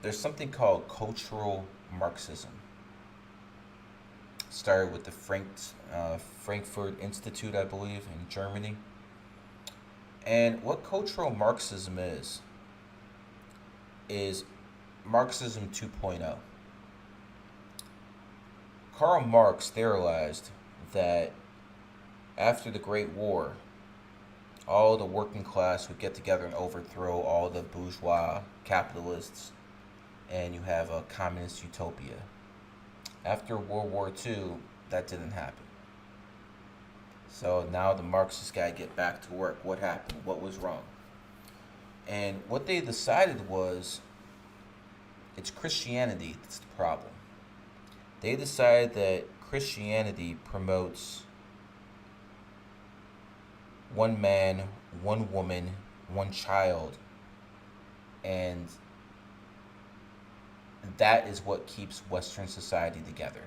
there's something called cultural Marxism. Started with the Frankfurt Institute, I believe, in Germany. And what cultural Marxism is Marxism 2.0. Karl Marx theorized that after the Great War, all the working class would get together and overthrow all the bourgeois capitalists, and you have a communist utopia. After World War II, that didn't happen. So now the Marxists got to get back to work. What happened? What was wrong? And what they decided was it's Christianity that's the problem. They decided that Christianity promotes one man, one woman, one child, and that is what keeps Western society together,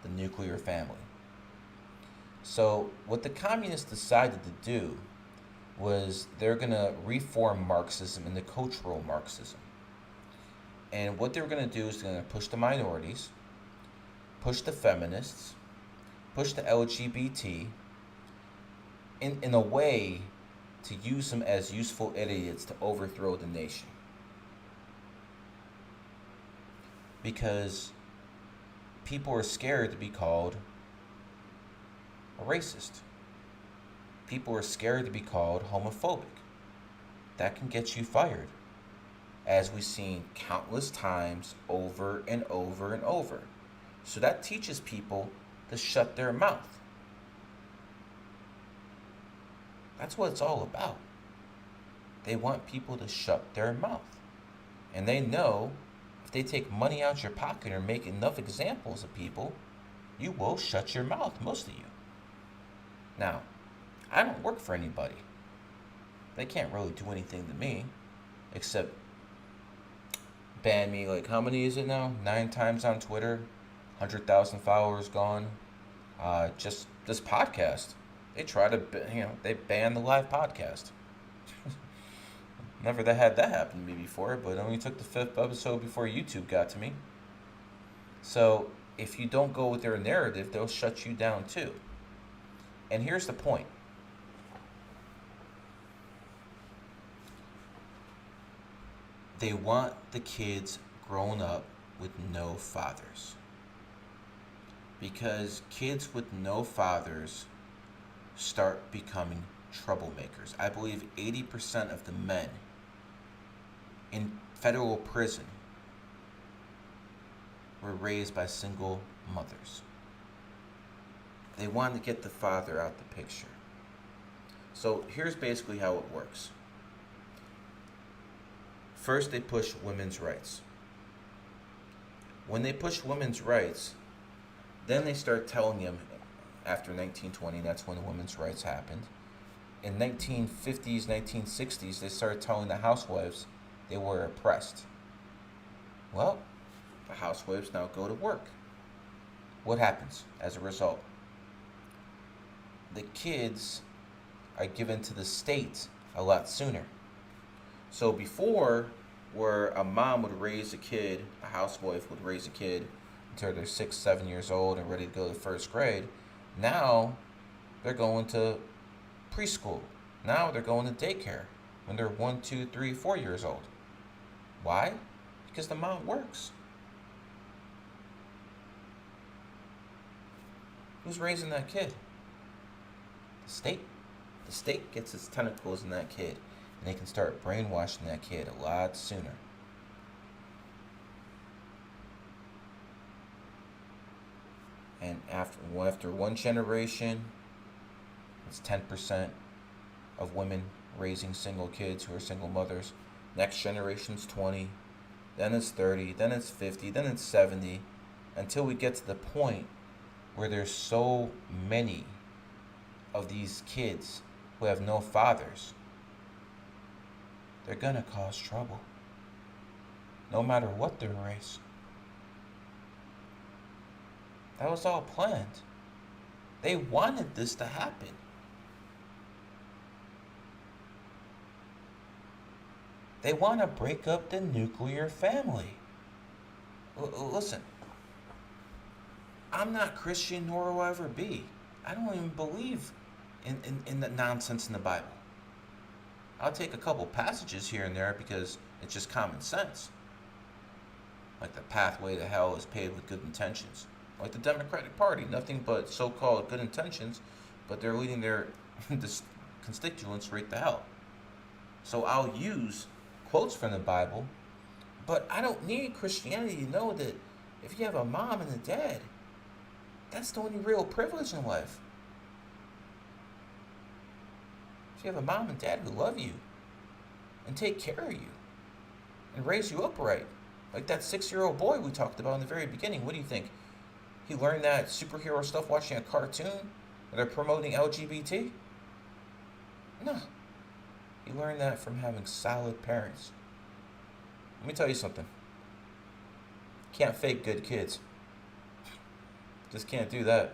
the nuclear family. So what the communists decided to do was they're going to reform Marxism into cultural Marxism. And what they were going to do is they're going to push the minorities, push the feminists, push the LGBT, in a way to use them as useful idiots to overthrow the nation. Because people are scared to be called a racist. People are scared to be called homophobic. That can get you fired, as we've seen countless times over and over and over. So that teaches people to shut their mouth. That's what it's all about. They want people to shut their mouth. And they know if they take money out your pocket or make enough examples of people, you will shut your mouth, most of you. Now, I don't work for anybody. They can't really do anything to me except ban me, like, how many is it now? 9 times on Twitter, 100,000 followers gone. Just this podcast. They try to, they banned the live podcast. Never had that happen to me before, but it only took the 5th episode before YouTube got to me. So, if you don't go with their narrative, they'll shut you down too. And here's the point. They want the kids grown up with no fathers. Because kids with no fathers start becoming troublemakers. I believe 80% of the men in federal prison were raised by single mothers. They wanted to get the father out the picture. So here's basically how it works. First, they push women's rights. When they push women's rights, then they start telling them, after 1920, that's when women's rights happened. In 1950s, 1960s, they started telling the housewives they were oppressed. Well, the housewives now go to work. What happens as a result? The kids are given to the state a lot sooner. So before, where a mom would raise a kid, a housewife would raise a kid until they're 6, 7 years old and ready to go to first grade, now they're going to preschool. Now they're going to daycare when they're 1, 2, 3, 4 years old. Why? Because the mom works. Who's raising that kid? The state. The state gets its tentacles in that kid, and they can start brainwashing that kid a lot sooner. And after one generation, it's 10% of women raising single kids who are single mothers. Next generation's 20, then it's 30, then it's 50, then it's 70, until we get to the point where there's so many of these kids who have no fathers. They're gonna cause trouble, no matter what their race. That was all planned. They wanted this to happen. They want to break up the nuclear family. Listen, I'm not Christian, nor will I ever be. I don't even believe in the nonsense in the Bible. I'll take a couple passages here and there because it's just common sense. Like the pathway to hell is paved with good intentions. Like the Democratic Party, nothing but so-called good intentions, but they're leading their constituents straight to hell. So I'll use quotes from the Bible, but I don't need Christianity to know that if you have a mom and a dad, that's the only real privilege in life. If you have a mom and dad who love you and take care of you and raise you up right, like that 6-year-old boy we talked about in the very beginning, what do you think? He learned that superhero stuff watching a cartoon where they're promoting LGBT? No. He learned that from having solid parents. Let me tell you something. Can't fake good kids. Just can't do that.